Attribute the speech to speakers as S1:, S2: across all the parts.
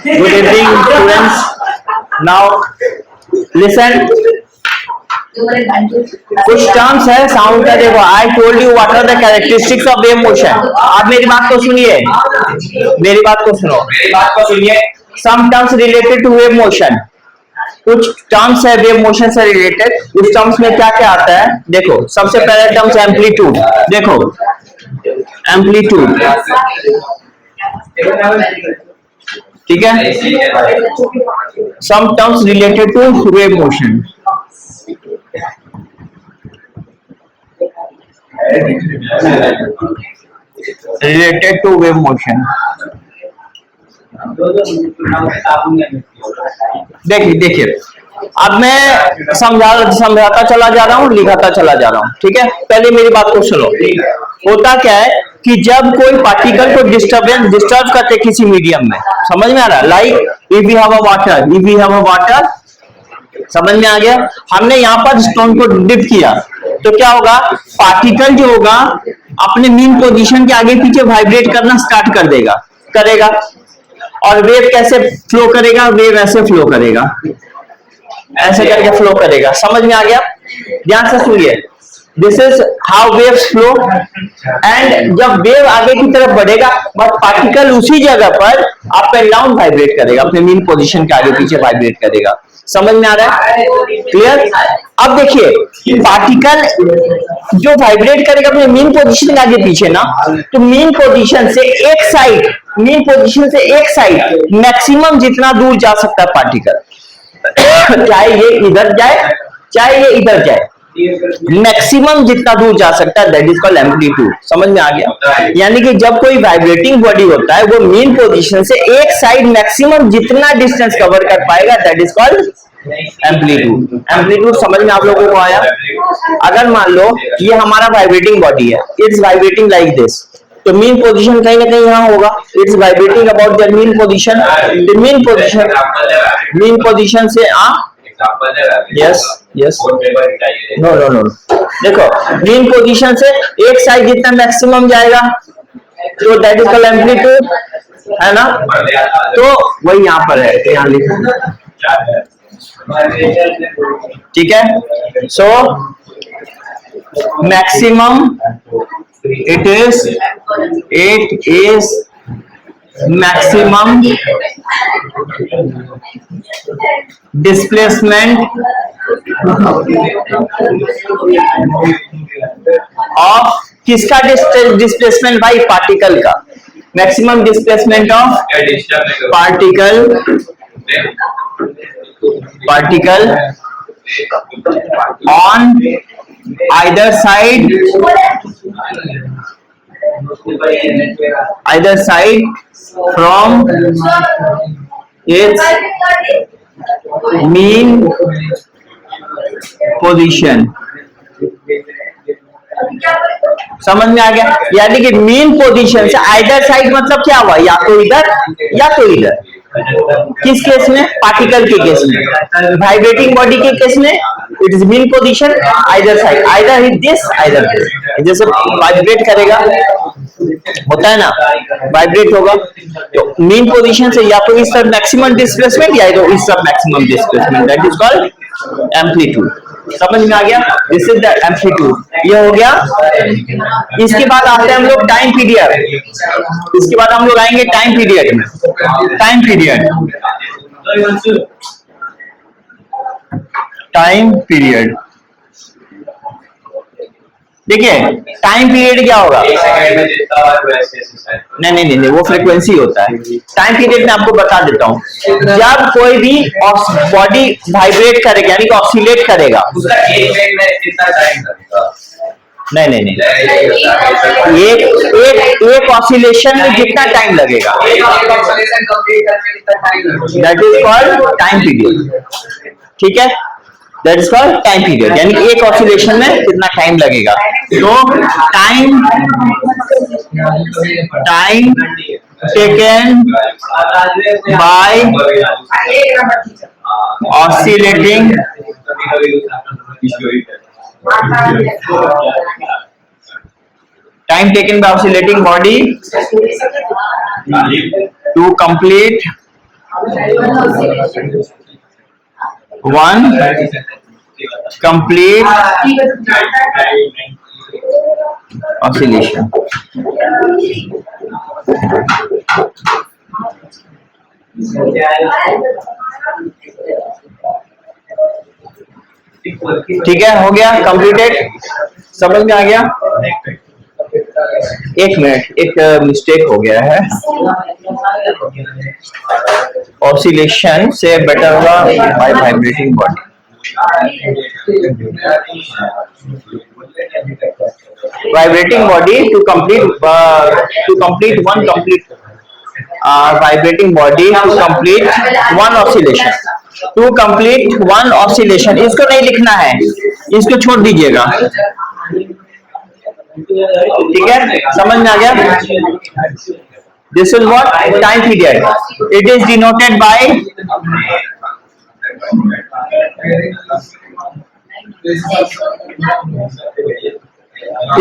S1: Good evening, students. Now, listen. कुछ terms है sound का। देखो, I told you what are the characteristics of wave motion. आप मेरी बात को सुनिए, मेरी बात को सुनो, मेरी बात को सुनिए। Some terms related to wave motion, कुछ टर्म्स है वेव मोशन से रिलेटेड। उस टर्म्स में क्या क्या आता है देखो। सबसे पहला टर्म्स एम्पलीट्यूड। देखो, एम्पलीट्यूड, ठीक है। Some terms related to wave motion, related to wave motion. देखिए, अब मैं समझाता चला जा रहा हूँ, लिखाता चला जा रहा हूँ, ठीक है। पहले मेरी बात को सुनो। होता क्या है कि जब कोई पार्टिकल को डिस्टर्ब करते किसी मीडियम में, समझ में आ रहा है? Like if we have a water, समझ में आ गया। हमने यहाँ पर स्टोन को डिप किया तो क्या होगा, पार्टिकल जो होगा अपने मीन पोजीशन के आगे पीछे वाइब्रेट करना स्टार्ट करेगा। और वेव कैसे फ्लो करेगा? वेव ऐसे फ्लो करेगा, ऐसे करके फ्लो करेगा। समझ में आ गया? ध्यान से सुनिए। This is how waves flow. And जब वेव आगे की तरफ बढ़ेगा, बट पार्टिकल उसी जगह पर अप एंड डाउन वाइब्रेट करेगा, अपने मीन पोजीशन के आगे पीछे वाइब्रेट करेगा। समझ में आ रहा है? क्लियर? अब देखिए, पार्टिकल जो वाइब्रेट करेगा अपने मीन पोजीशन के आगे पीछे ना, तो मीन पोजीशन से एक साइड मैक्सिमम जितना दूर जा सकता है पार्टिकल, चाहे ये इधर जाए चाहे ये इधर जाए, मैक्सिमम जितना दूर जा सकता है, दैट इज कॉल्ड एम्पलीट्यूड। समझ में आ गया? यानी कि जब कोई वाइब्रेटिंग बॉडी होता है, वो मीन पोजीशन से एक साइड मैक्सिमम जितना डिस्टेंस कवर कर पाएगा, that is called amplitude. Amplitude समझ में आप लोगों को आया? अगर मान लो ये हमारा वाइब्रेटिंग बॉडी है, इट्स वाइब्रेटिंग लाइक दिस, तो मीन पोजीशन कहीं ना कहीं यहाँ होगा। It's vibrating about the mean position. Mean position से यस नो देखो, मीन पोजीशन से एक साइड जितना मैक्सिमम जाएगा, तो दैट इज कॉल्ड एम्पलीट्यूड, है ना? तो वही यहाँ पर है, यहाँ लिखा, ठीक है। So maximum it is maximum displacement of किसका डिस्प्लेसमेंट भाई? पार्टिकल का। Maximum displacement of particle on either side from its mean position। समझ में आ गया? यानी कि मीन पोजीशन से आइदर साइड मतलब क्या हुआ, या तो इधर या तो इधर। किस केस में? पार्टिकल के केस में। वाइब्रेटिंग बॉडी के केस में it is mean position either side, either this either this. जैसे वाइब्रेट करेगा, होता है ना, वाइब्रेट होगा, तो मीन पोजीशन से या तो इस तरफ मैक्सिमम डिस्प्लेसमेंट या तो इस तरफ maximum displacement, that is called amplitude. समझ में आ गया? This is the amplitude. ये हो गया। इसके बाद आते हैं हम लोग टाइम पीरियड। इसके बाद हम लोग आएंगे टाइम पीरियड में। टाइम पीरियड देखिए, टाइम पीरियड क्या होगा? नहीं, वो फ्रीक्वेंसी होता है। टाइम पीरियड में आपको बता देता हूँ। जब कोई भी बॉडी वाइब्रेट करेगा, यानी कि ऑसिलेट करेगा, नहीं, एक ऑसिलेशन में जितना टाइम लगेगा, that is called time period, ठीक है। That is called time period, यानी एक ऑसिलेशन में कितना टाइम लगेगा। तो time taken by oscillating time taken by oscillating body to complete one complete oscillation. ठीक है, हो गया कंप्लीटेड, समझ में आ गया। एक मिनट, एक मिस्टेक हो गया है, ऑसिलेशन से बेटर होगा by vibrating body. Vibrating body to complete one complete vibrating body to complete one oscillation, to complete one oscillation। इसको नहीं लिखना है, इसको छोड़ दीजिएगा, ठीक है, समझ में आ गया। This is what time period. It is denoted by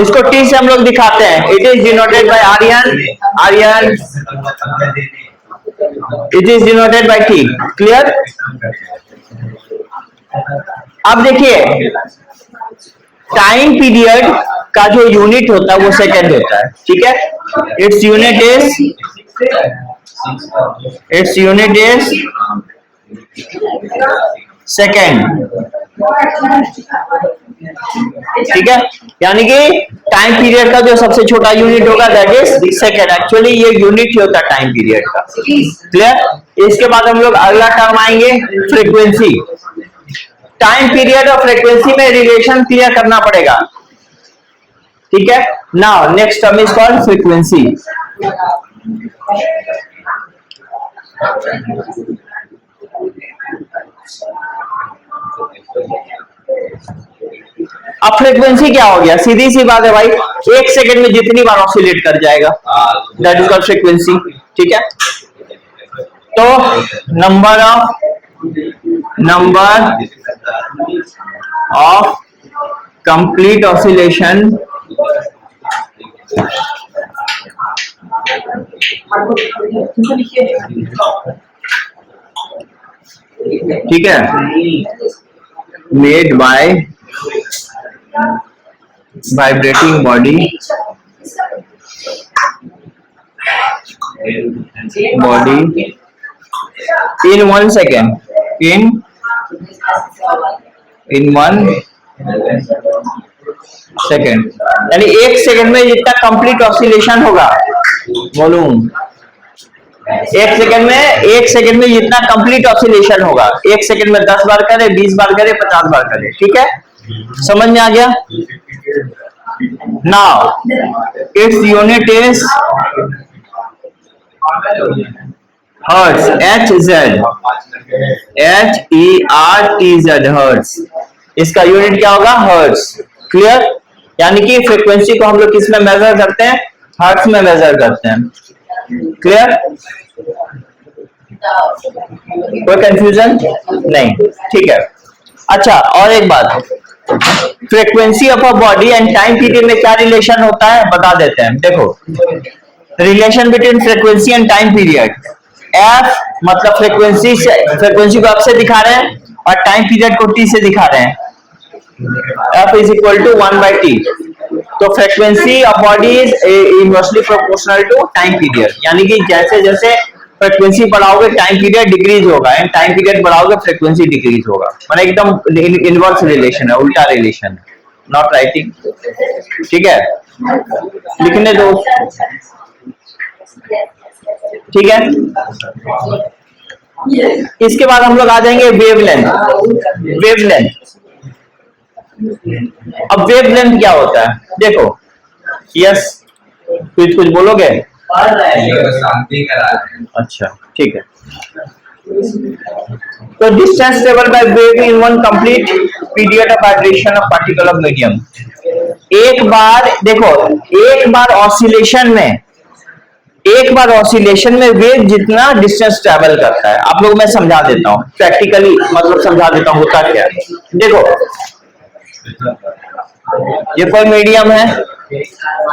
S1: इसको टी से हम लोग दिखाते हैं। इट इज डिनोटेड बाय आर्यन, it is denoted by T. Clear. अब देखिए, टाइम पीरियड का जो यूनिट होता है वो सेकंड होता है, ठीक है। इट्स यूनिट इज सेकंड, ठीक है। यानी कि टाइम पीरियड का जो सबसे छोटा यूनिट होगा दैट इज सेकंड। एक्चुअली ये यूनिट ही होता है टाइम पीरियड का। क्लियर। इसके बाद हम लोग अगला टर्म आएंगे फ्रीक्वेंसी। टाइम पीरियड और फ्रीक्वेंसी में रिलेशन क्लियर करना पड़ेगा, ठीक है। Now next term is called frequency. अब फ्रीक्वेंसी क्या हो गया, सीधी सी बात है भाई, एक सेकंड में जितनी बार ऑसिलेट कर जाएगा दैट इज कॉल्ड फ्रीक्वेंसी, ठीक है। तो नंबर ऑफ कंप्लीट ऑसिलेशन ठीक है, made by vibrating body in 1 second, in 1 second, यानी एक सेकंड में जितना कंप्लीट ऑसिलेशन होगा, वॉल्यूम एक सेकंड में जितना कंप्लीट ऑसिलेशन होगा, एक सेकंड में 10 बार करे, 20 बार करे, 50 बार करे, ठीक है। समझ में आ गया। Now its unit is hertz, HERTZ, hertz. इसका यूनिट क्या होगा, हर्ट्ज। क्लियर। यानी कि फ्रीक्वेंसी को हम लोग किस में मेजर करते हैं, हर्ट्ज में मेजर करते हैं। क्लियर। कोई कंफ्यूजन नहीं, ठीक है। अच्छा, और एक बात, frequency of a body and time period में क्या रिलेशन होता है बता देते हैं। देखो, relation between frequency and time period, F मतलब फ्रीक्वेंसी को एफ से दिखा रहे हैं और टाइम पीरियड को टी से दिखा रहे हैं। F is equal to 1/t। तो frequency of body is inversely proportional to time period, यानी कि जैसे जैसे फ्रीक्वेंसी बढ़ाओगे टाइम पीरियड डिक्रीज होगा, एंड टाइम पीरियड बढ़ाओगे फ्रीक्वेंसी डिक्रीज होगा। मतलब एकदम इनवर्स रिलेशन है, उल्टा रिलेशन है, नॉट राइटिंग, ठीक है। लिखने दो, ठीक है। इसके बाद हम लोग आ जाएंगे वेवलेंथ। अब वेवलेंथ क्या होता है, देखो, यस कुछ बोलोगे? अच्छा, ठीक है। तो distance travel by wave in one complete period of vibration of particle of medium. एक बार देखो, एक बार ऑसिलेशन में वेव जितना डिस्टेंस ट्रेवल करता है, आप लोग मैं समझा देता हूँ प्रैक्टिकली, मतलब समझा देता हूँ होता क्या है। देखो, ये कोई मीडियम है,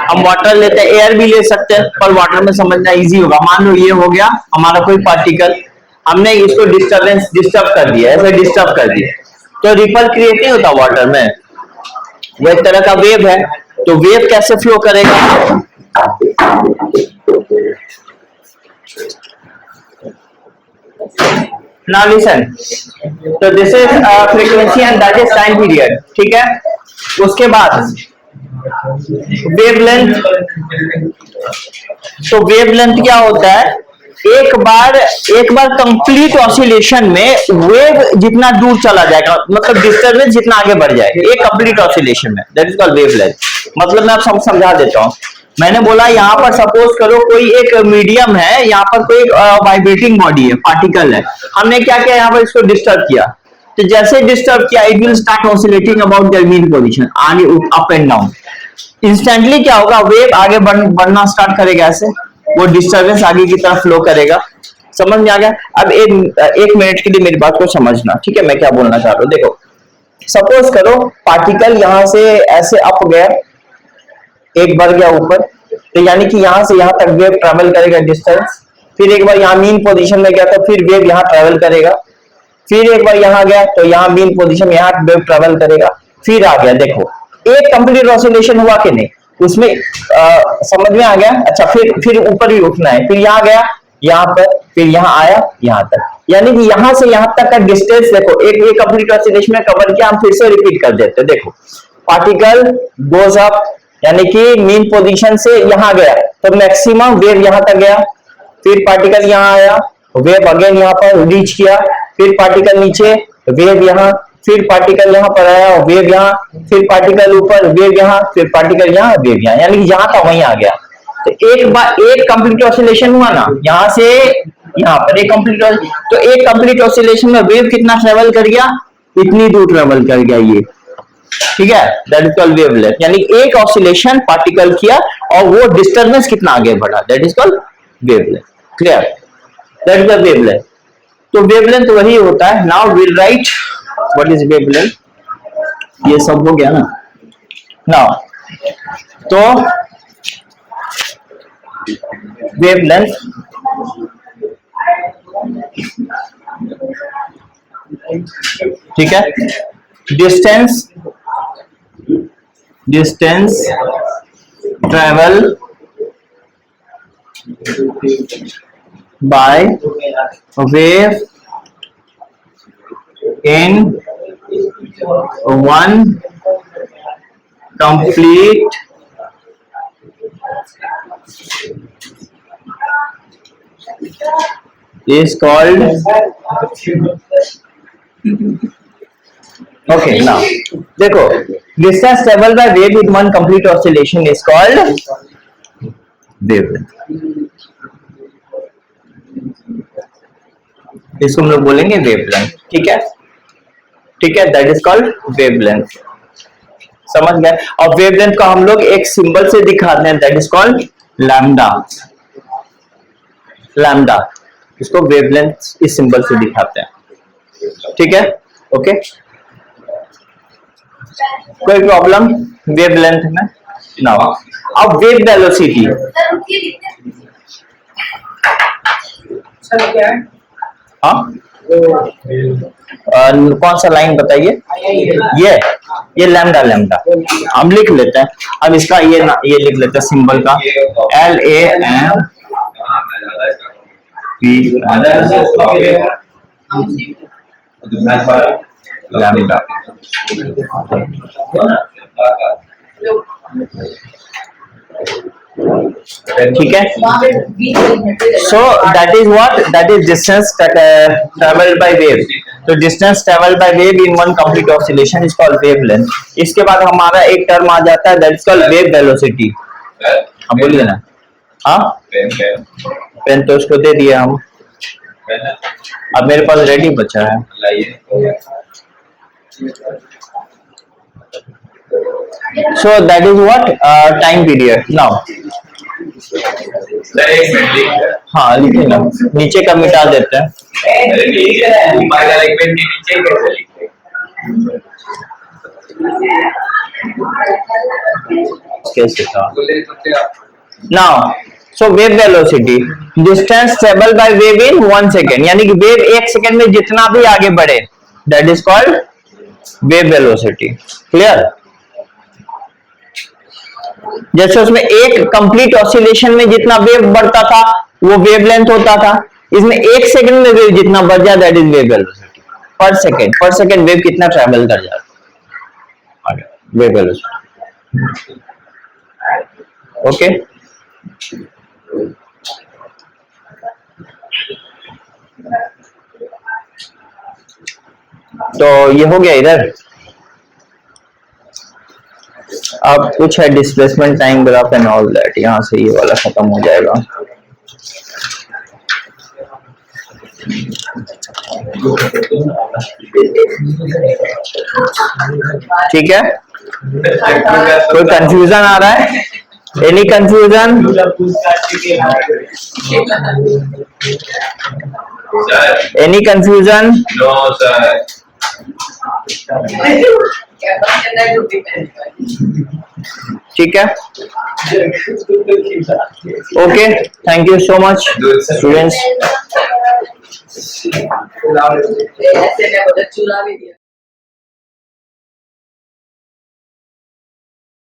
S1: हम वाटर लेते हैं, एयर भी ले सकते हैं, पर वाटर में समझना इजी होगा। मान लो ये हो गया हमारा कोई पार्टिकल, हमने इसको डिस्टर्ब कर दिया, ऐसे डिस्टर्ब कर दिया, तो रिपल क्रिएट नहीं होता वाटर में, वो एक तरह का वेव है। तो वेव कैसे फ्लो करेगा? नाउ लिसन, तो this is frequency and that is time period, ठीक है। उसके बाद वेवलेंथ, तो वेवलेंथ क्या होता है? एक बार कंप्लीट ऑसिलेशन में वेव जितना दूर चला जाएगा, मतलब डिस्टर्बेंस जितना आगे बढ़ जाए एक कंप्लीट ऑसिलेशन में, दैट इज कॉल्ड वेवलेंथ। मतलब मैं आप समझा देता हूं। मैंने बोला यहाँ पर सपोज करो कोई एक मीडियम है, यहाँ पर कोई वाइब्रेटिंग बॉडी है, पार्टिकल है, हमने क्या किया यहाँ पर इसको डिस्टर्ब किया, तो जैसे डिस्टर्ब किया it will start oscillating about their mean position, आगे अप एंड डाउन। इंस्टेंटली क्या होगा? वेव आगे बढ़ना स्टार्ट करेगा, ऐसे वो डिस्टर्बेंस आगे की तरफ फ्लो करेगा। समझ में आ गया? अब एक मिनट के लिए मेरी बात को समझना, ठीक है, मैं क्या बोलना चाह रहा हूँ। देखो सपोज करो पार्टिकल यहां से ऐसे अप गया, एक बढ़ गया ऊपर, तो यानी कि यहां से यहां तक वेव ट्रेवल करेगा डिस्टेंस, फिर एक बार यहाँ मीन पोजीशन में गया तो फिर वेव यहाँ ट्रेवल करेगा, फिर एक बार यहाँ गया तो यहाँ मीन पोजीशन में यहाँ वेव ट्रेवल करेगा, फिर आ गया। देखो एक कंप्लीट ऑसिलेशन हुआ कि नहीं उसमें, समझ में आ गया? अच्छा, फिर ऊपर भी उठना है, फिर यहाँ गया यहाँ पर, फिर यहाँ आया यहाँ तक, यानी कि यहाँ से यहाँ तक का डिस्टेंस देखो एक कंप्लीट ऑसिलेशन में कवर किया। हम फिर से रिपीट कर देते हैं। देखो पार्टिकल गोज अप, यानी कि मीन पोजीशन से यहाँ गया तो मैक्सिमम वेव यहाँ तक गया, फिर पार्टिकल यहाँ आया, वेव अगेन यहाँ पर रीच किया, फिर पार्टिकल नीचे, वेव यहाँ, फिर पार्टिकल यहाँ पर आया, वेव यहाँ, फिर पार्टिकल ऊपर, वेव यहाँ, फिर पार्टिकल यहाँ, वेव यहाँ, यानी कि जहां था वहीं आ गया। तो एक कंप्लीट ऑसिलेशन हुआ ना, यहाँ से यहाँ पर एक कंप्लीट, तो एक कंप्लीट ऑसिलेशन में वेव कितना ट्रेवल कर गया? इतनी दूर ट्रेवल कर गया ये, ठीक है, दैट इज कॉल्ड वेवलेंथ। यानी एक ऑसिलेशन पार्टिकल किया और वो डिस्टर्बेंस कितना आगे बढ़ा, that is called wavelength. Clear? That is the wavelength. तो वेवलेंथ वही होता है। Now will write what is wavelength, ये सब हो गया ना। नाउ तो वेवलेंथ ठीक है, distance travel by wave in one complete is called, okay, now देखो distance traveled by wave in one complete oscillation is called wavelength। इसको हम लोग बोलेंगे वेवलेंथ, ठीक है, ठीक है, दैट इज कॉल्ड वेवलेंथ। समझ गए? और वेवलेंथ को हम लोग एक सिंबल से दिखाते हैं, that is called lambda. Lambda, इसको वेवलेंथ इस सिंबल से दिखाते हैं, ठीक है, ओके। कोई प्रॉब्लम वेवलेंथ में? नाउ अब वेव वेलोसिटी, हाँ कौन सा लाइन बताइए? ये लैम्डा, लैम्डा हम लिख लेते हैं। अब इसका ये लिख लेते हैं सिंबल का, LAMP लैम्डा, ठीक है। So that is what, that is distance travelled by wave. तो distance travelled by wave in one complete oscillation is called wavelength. इसके बाद हमारा एक टर्म आ जाता है, that is called wave velocity. अब बोलिए ना, हाँ पेन तो उसको दे दिया हम, अब मेरे पास रेडी बचा है। So that is what time period. Now हाँ लिखे ना, नीचे का मिटा देते हैं। कैसे था? Now so wave velocity distance travel by wave in 1 second, यानी कि वेव 1 सेकेंड में जितना भी आगे बढ़े, that is called wave velocity. Clear? जैसे उसमें एक कंप्लीट ऑसिलेशन में जितना वेव बढ़ता था वो वेव लेंथ होता था, इसमें 1 सेकंड में वेव जितना बढ़ जाए दैट इज वेव वेलोसिटी। पर सेकंड वेव कितना ट्रेवल कर जाता है, वेव वेलोसिटी। ओके, तो ये हो गया इधर। अब कुछ है displacement time graph and all that, यहां से ये वाला खत्म हो जाएगा। ठीक है, कोई कंफ्यूजन आ रहा है? Any confusion? Any confusion?
S2: No sir.
S1: ठीक है, okay, thank you so much students.